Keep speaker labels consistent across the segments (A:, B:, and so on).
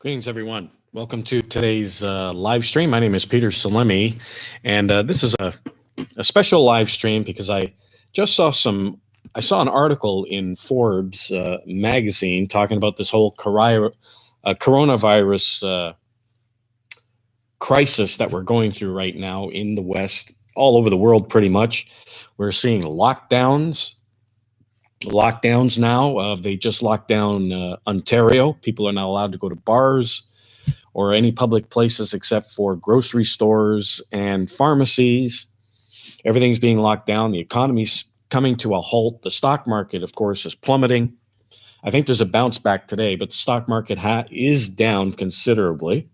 A: Greetings, everyone. Welcome to today's live stream. My name is Peter Salemi, and this is a special live stream because I just I saw an article in Forbes magazine talking about this whole coronavirus crisis that we're going through right now in the West, all over the world, pretty much. We're seeing lockdowns now. They just locked down Ontario. People are not allowed to go to bars or any public places except for grocery stores and pharmacies. Everything's being locked down. The economy's coming to a halt. The stock market, of course, is plummeting. I think there's a bounce back today, but the stock market is down considerably.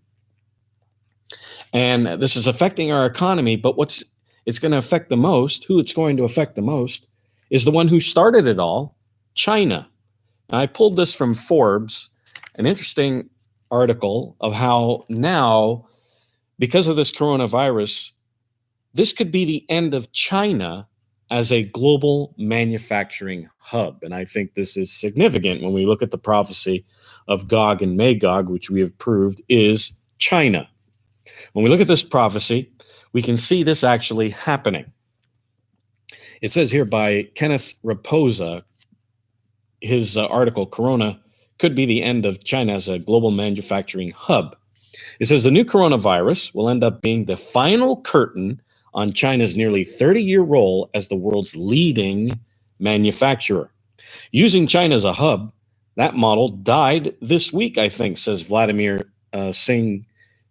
A: And this is affecting our economy, but it's going to affect the most, who it's going to affect the most, is the one who started it all, China. Now, I pulled this from Forbes, an interesting article of how now, because of this coronavirus, this could be the end of China as a global manufacturing hub. And I think this is significant when we look at the prophecy of Gog and Magog, which we have proved is China. When we look at this prophecy, we can see this actually happening. It says here by Kenneth Raposa, his article, Corona could be the end of China as a global manufacturing hub. It says the new coronavirus will end up being the final curtain on China's nearly 30-year role as the world's leading manufacturer. Using China as a hub, that model died this week, I think, says Vladimir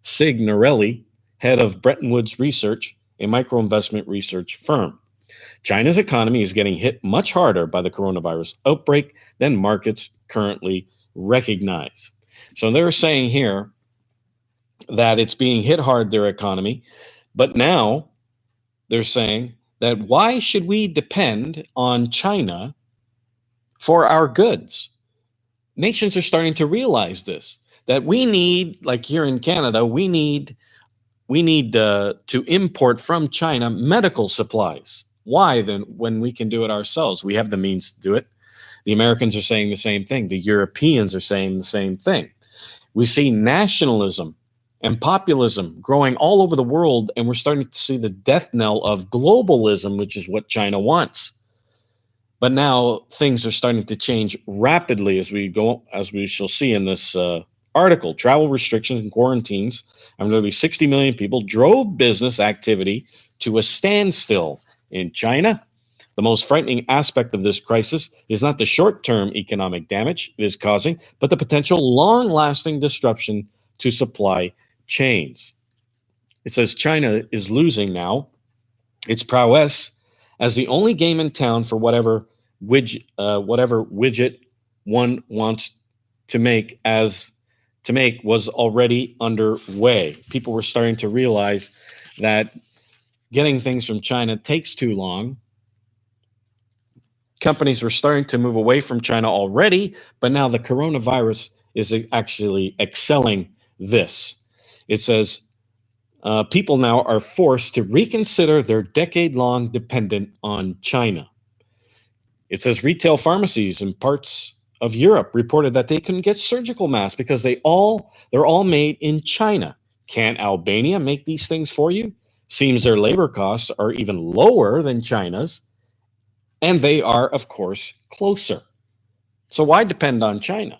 A: Signorelli, head of Bretton Woods Research, a micro-investment research firm. China's economy is getting hit much harder by the coronavirus outbreak than markets currently recognize. So they're saying here that it's being hit hard, their economy, but now they're saying that why should we depend on China for our goods? Nations are starting to realize this, that we need, like here in Canada, we need to import from China medical supplies. Why then, when we can do it ourselves? We have the means to do it. The Americans are saying the same thing. The Europeans are saying the same thing. We see nationalism and populism growing all over the world, and we're starting to see the death knell of globalism, which is what China wants. But now things are starting to change rapidly as we shall see in this article. Travel restrictions and quarantines, nearly 60 million people drove business activity to a standstill in China. The most frightening aspect of this crisis is not the short-term economic damage it is causing, but the potential long-lasting disruption to supply chains. It says China is losing now its prowess as the only game in town for whatever widget one wants to make was already underway. People were starting to realize that getting things from China takes too long. Companies were starting to move away from China already, but now the coronavirus is actually excelling this. It says people now are forced to reconsider their decade-long dependence on China. It says retail pharmacies in parts of Europe reported that they couldn't get surgical masks because they're all made in China. Can't Albania make these things for you? Seems their labor costs are even lower than China's, and they are, of course, closer. So why depend on China?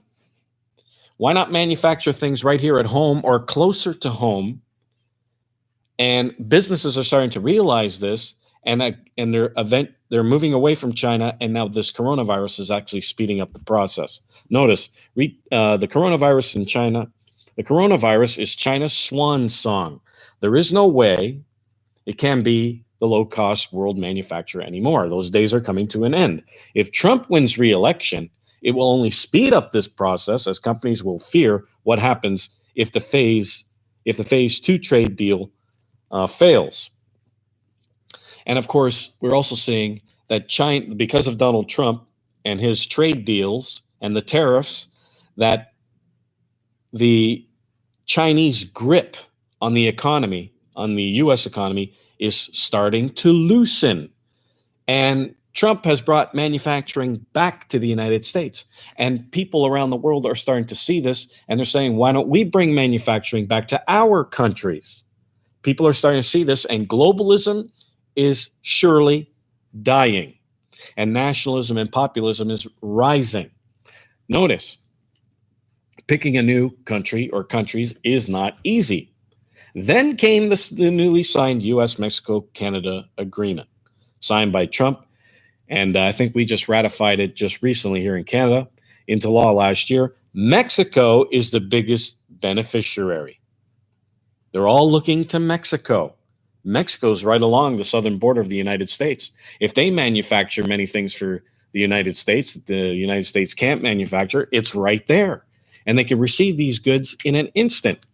A: Why not manufacture things right here at home or closer to home? And businesses are starting to realize this, and they're moving away from China, and now this coronavirus is actually speeding up the process. Notice the coronavirus in China. The coronavirus is China's swan song. There is no way it can be the low-cost world manufacturer anymore. Those days are coming to an end. If Trump wins re-election, it will only speed up this process as companies will fear what happens if the phase 2 trade deal fails. And of course, we're also seeing that China, because of Donald Trump and his trade deals and the tariffs, that the Chinese grip on the economy, on the U.S. economy, is starting to loosen. And Trump has brought manufacturing back to the United States. And people around the world are starting to see this, and they're saying, why don't we bring manufacturing back to our countries? People are starting to see this, and globalism is surely dying, and nationalism and populism is rising. Notice, picking a new country or countries is not easy. Then came the newly signed US-Mexico-Canada agreement, signed by Trump, and I think we just ratified it just recently here in Canada into law last year. Mexico is the biggest beneficiary. They're all looking to Mexico. Mexico's right along the southern border of the United States. If they manufacture many things for the United States that the United States can't manufacture, it's right there. And they can receive these goods in an instant.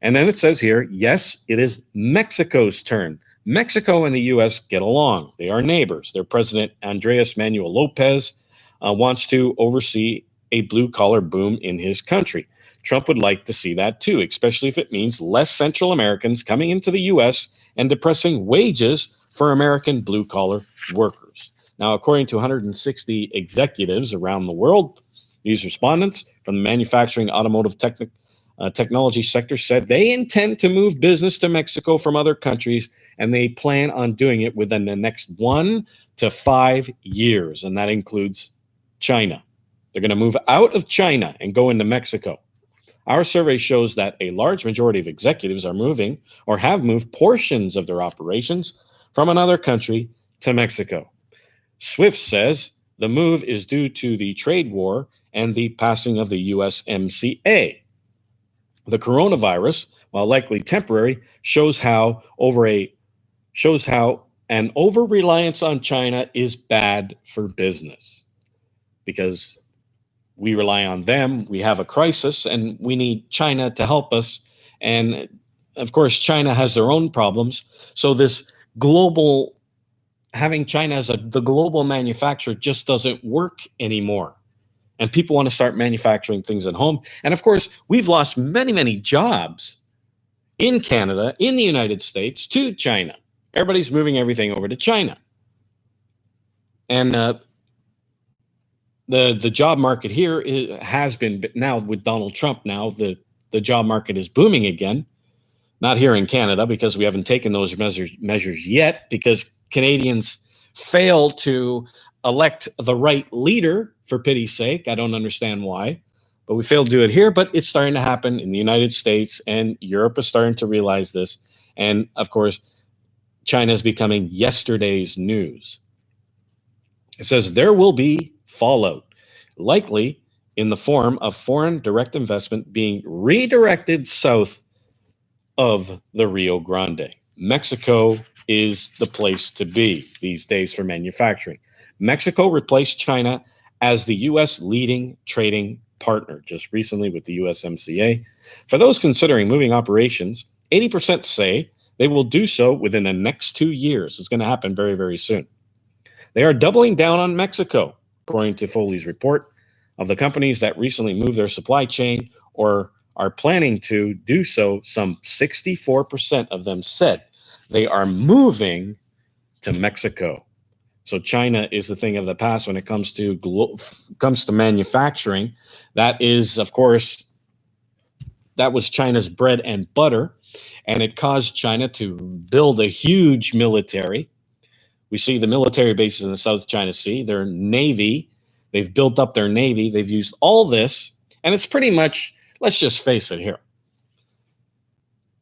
A: And then it says here, yes, it is Mexico's turn. Mexico and the U.S. get along. They are neighbors. Their president, Andres Manuel Lopez, wants to oversee a blue-collar boom in his country. Trump would like to see that too, especially if it means less Central Americans coming into the U.S. and depressing wages for American blue-collar workers. Now, according to 160 executives around the world, these respondents from the manufacturing, automotive, technology sector said they intend to move business to Mexico from other countries, and they plan on doing it within the next 1 to 5 years, and that includes China. They're going to move out of China and go into Mexico. Our survey shows that a large majority of executives are moving or have moved portions of their operations from another country to Mexico. Swift says the move is due to the trade war and the passing of the USMCA. The coronavirus, while likely temporary, shows how an over-reliance on China is bad for business, because we rely on them, we have a crisis, and we need China to help us. And of course, China has their own problems. So this global, having China as the global manufacturer just doesn't work anymore. And people want to start manufacturing things at home. And of course, we've lost many, many jobs in Canada, in the United States, to China. Everybody's moving everything over to China. And the job market here has been, now with Donald Trump, now the job market is booming again. Not here in Canada, because we haven't taken those measures yet, because Canadians fail to elect the right leader, for pity's sake. I don't understand why, but we failed to do it here. But it's starting to happen in the United States, and Europe is starting to realize this. And of course, China is becoming yesterday's news. It says there will be fallout, likely in the form of foreign direct investment being redirected south of the Rio Grande. Mexico is the place to be these days for manufacturing. Mexico replaced China as the U.S. leading trading partner just recently with the USMCA. For those considering moving operations, 80% say they will do so within the next 2 years. It's going to happen very, very soon. They are doubling down on Mexico, according to Foley's report. Of the companies that recently moved their supply chain or are planning to do so, some 64% of them said they are moving to Mexico. So China is the thing of the past when it comes to manufacturing. That is, of course, that was China's bread and butter, and it caused China to build a huge military. We see the military bases in the South China Sea, their navy. They've built up their navy. They've used all this, and it's pretty much, let's just face it here.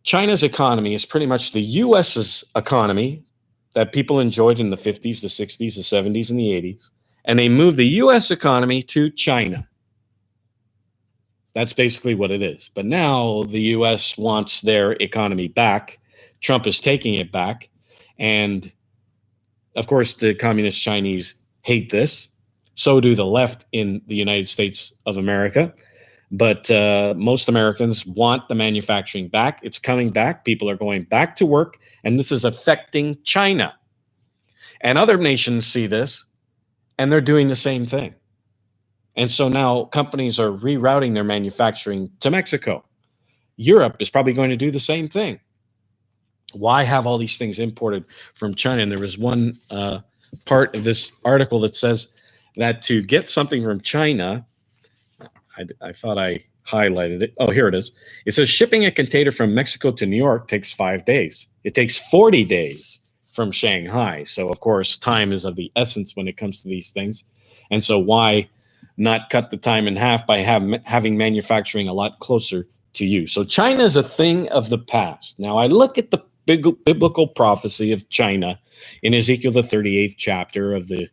A: China's economy is pretty much the U.S.'s economy that people enjoyed in the 50s, the 60s, the 70s, and the 80s, and they moved the U.S. economy to China. That's basically what it is. But now the U.S. wants their economy back. Trump is taking it back. And, of course, the communist Chinese hate this. So do the left in the United States of America. But most Americans want the manufacturing back. It's coming back. People are going back to work, and this is affecting China. And other nations see this, and they're doing the same thing. And so now companies are rerouting their manufacturing to Mexico. Europe is probably going to do the same thing. Why have all these things imported from China? And there was one part of this article that says that to get something from China, I thought I highlighted it. Oh, here it is. It says shipping a container from Mexico to New York takes 5 days. It takes 40 days from Shanghai. So, of course, time is of the essence when it comes to these things. And so why not cut the time in half by having manufacturing a lot closer to you? So China is a thing of the past. Now, I look at the biblical prophecy of China in Ezekiel, the 38th chapter of the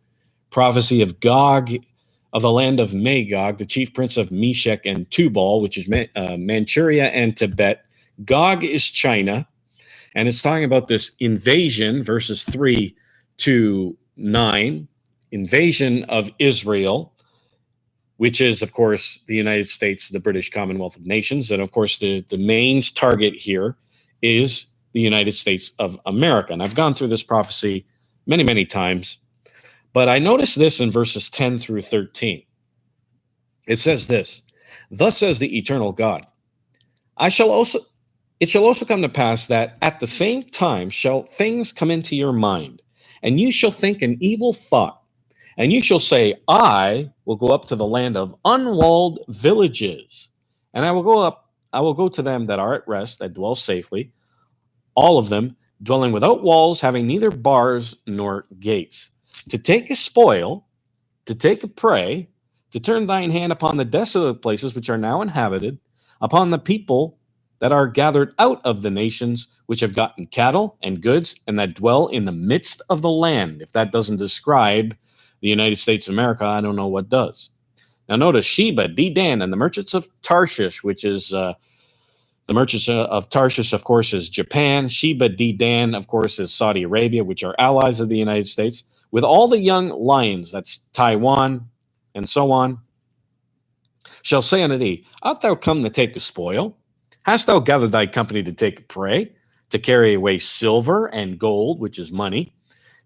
A: prophecy of Gog, of the land of Magog, the chief prince of Meshech and Tubal, which is Manchuria and Tibet. Gog is China, and it's talking about this invasion, verses 3 to 9, invasion of Israel, which is, of course, the United States, the British Commonwealth of Nations. And, of course, the main target here is the United States of America. And I've gone through this prophecy many, many times. But I noticed this in verses 10 through 13. It says this, "Thus says the eternal God, it shall also come to pass that at the same time shall things come into your mind, and you shall think an evil thought, and you shall say, I will go up to the land of unwalled villages, and I will go to them that are at rest, that dwell safely, all of them dwelling without walls, having neither bars nor gates. To take a spoil, to take a prey, to turn thine hand upon the desolate places which are now inhabited, upon the people that are gathered out of the nations, which have gotten cattle and goods, and that dwell in the midst of the land." If that doesn't describe the United States of America, I don't know what does. Now notice Sheba, Dedan, and the merchants of Tarshish, which is the merchants of Tarshish, of course, is Japan. Sheba, Dedan, of course, is Saudi Arabia, which are allies of the United States. With all the young lions, that's Taiwan, and so on, shall say unto thee, art thou come to take a spoil? Hast thou gathered thy company to take a prey, to carry away silver and gold, which is money,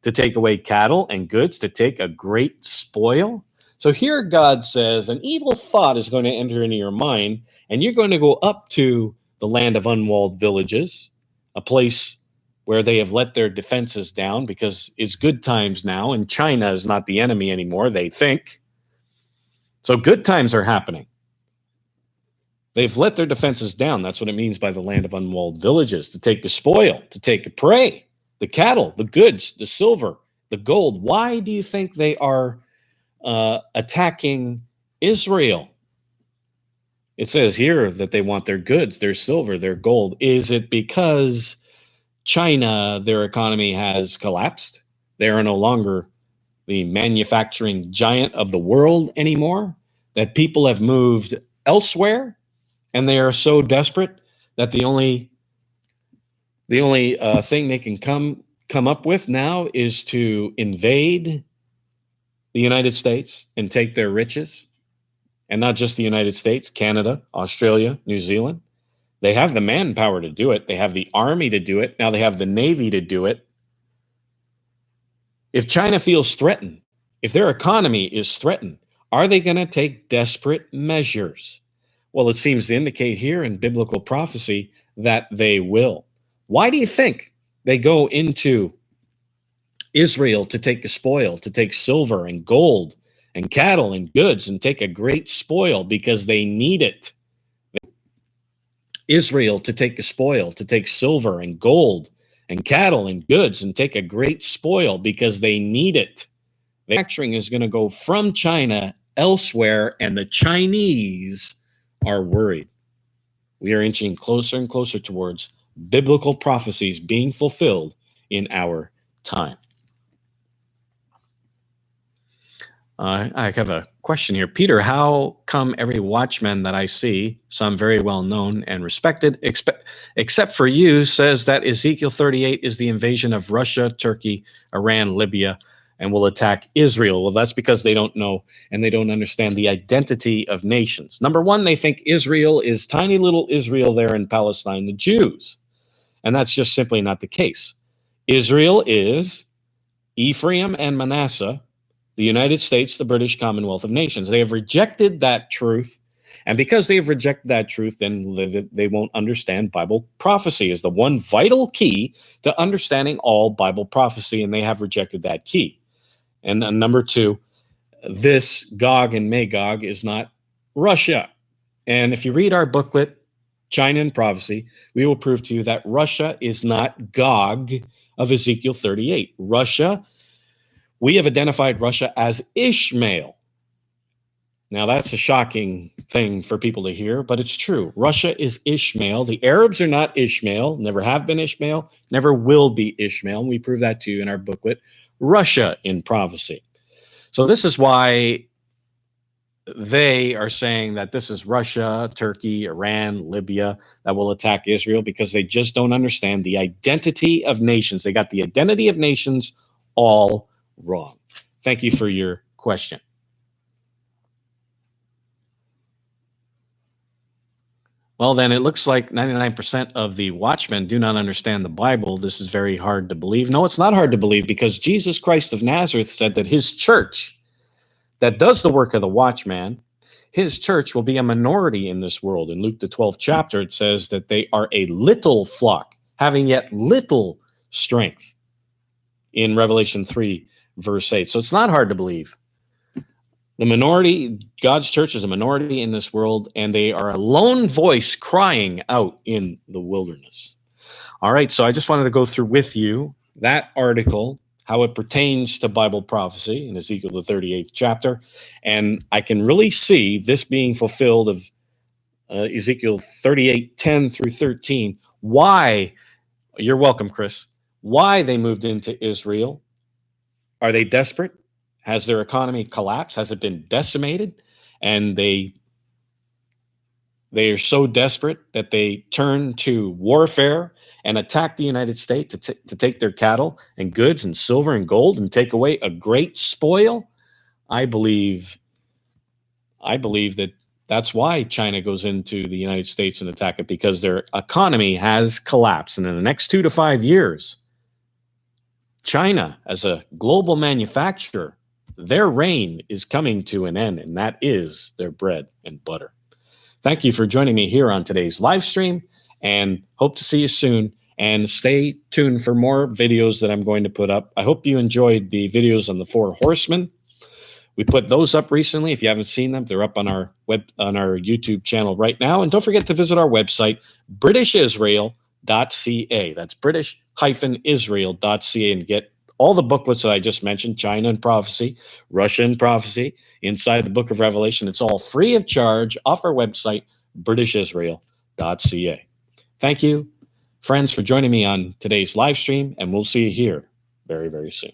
A: to take away cattle and goods, to take a great spoil? So here God says an evil thought is going to enter into your mind, and you're going to go up to the land of unwalled villages, a place where they have let their defenses down because it's good times now, and China is not the enemy anymore, they think. So good times are happening. They've let their defenses down. That's what it means by the land of unwalled villages, to take a spoil, to take a prey, the cattle, the goods, the silver, the gold. Why do you think they are attacking Israel? It says here that they want their goods, their silver, their gold. Is it because China, their economy has collapsed? They are no longer the manufacturing giant of the world anymore, that people have moved elsewhere, and they are so desperate that the only thing they can come up with now is to invade the United States and take their riches. And not just the United States, Canada, Australia, New Zealand. They have the manpower to do it. They have the army to do it. Now they have the Navy to do it. If China feels threatened, if their economy is threatened, are they going to take desperate measures? Well, it seems to indicate here in biblical prophecy that they will. Why do you think they go into Israel to take a spoil, to take silver and gold and cattle and goods and take a great spoil? Because they need it. Israel to take a spoil, to take silver and gold and cattle and goods and take a great spoil because they need it. Manufacturing is going to go from China elsewhere, and the Chinese are worried. We are inching closer and closer towards biblical prophecies being fulfilled in our time. I have a question here. Peter, how come every Watchman that I see, some very well known and respected, except for you, says that Ezekiel 38 is the invasion of Russia, Turkey, Iran, Libya, and will attack Israel? Well, that's because they don't know and they don't understand the identity of nations. Number one, they think Israel is tiny little Israel there in Palestine, the Jews. And that's just simply not the case. Israel is Ephraim and Manasseh, the United States, the British Commonwealth of Nations. They have rejected that truth. And because they have rejected that truth, then they won't understand Bible prophecy is the one vital key to understanding all Bible prophecy, and they have rejected that key. And number two, this Gog and Magog is not Russia. And if you read our booklet, China and Prophecy, we will prove to you that Russia is not Gog of Ezekiel 38. Russia, we have identified Russia as Ishmael. Now, that's a shocking thing for people to hear, but it's true. Russia is Ishmael. The Arabs are not Ishmael, never have been Ishmael, never will be Ishmael. And we prove that to you in our booklet, Russia in Prophecy. So this is why they are saying that this is Russia, Turkey, Iran, Libya that will attack Israel, because they just don't understand the identity of nations. They got the identity of nations all wrong. Thank you for your question. Well, then it looks like 99% of the Watchmen do not understand the Bible. This is very hard to believe. No, it's not hard to believe, because Jesus Christ of Nazareth said that his church that does the work of the Watchman, his church will be a minority in this world. In Luke, the 12th chapter, it says that they are a little flock, having yet little strength, in Revelation 3, verse 8. So it's not hard to believe. The minority, God's church is a minority in this world, and they are a lone voice crying out in the wilderness. All right, so I just wanted to go through with you that article, how it pertains to Bible prophecy in Ezekiel, the 38th chapter. And I can really see this being fulfilled of Ezekiel 38, 10 through 13. Why, you're welcome, Chris, why they moved into Israel. Are they desperate? Has their economy collapsed? Has it been decimated? And they are so desperate that they turn to warfare and attack the United States to take their cattle and goods and silver and gold and take away a great spoil. I believe that that's why China goes into the United States and attack it, because their economy has collapsed. And in the next 2 to 5 years, China, as a global manufacturer, their reign is coming to an end, and that is their bread and butter. Thank you for joining me here on today's live stream, and hope to see you soon. And stay tuned for more videos that I'm going to put up. I hope you enjoyed the videos on the 4 horsemen. We put those up recently. If you haven't seen them, they're up on our YouTube channel right now. And don't forget to visit our website, britishisrael.ca. That's british-israel.ca, and get all the booklets that I just mentioned, China and Prophecy, Russia and Prophecy, inside the book of Revelation. It's all free of charge off our website, britishisrael.ca. Thank you, friends, for joining me on today's live stream, and we'll see you here very, very soon.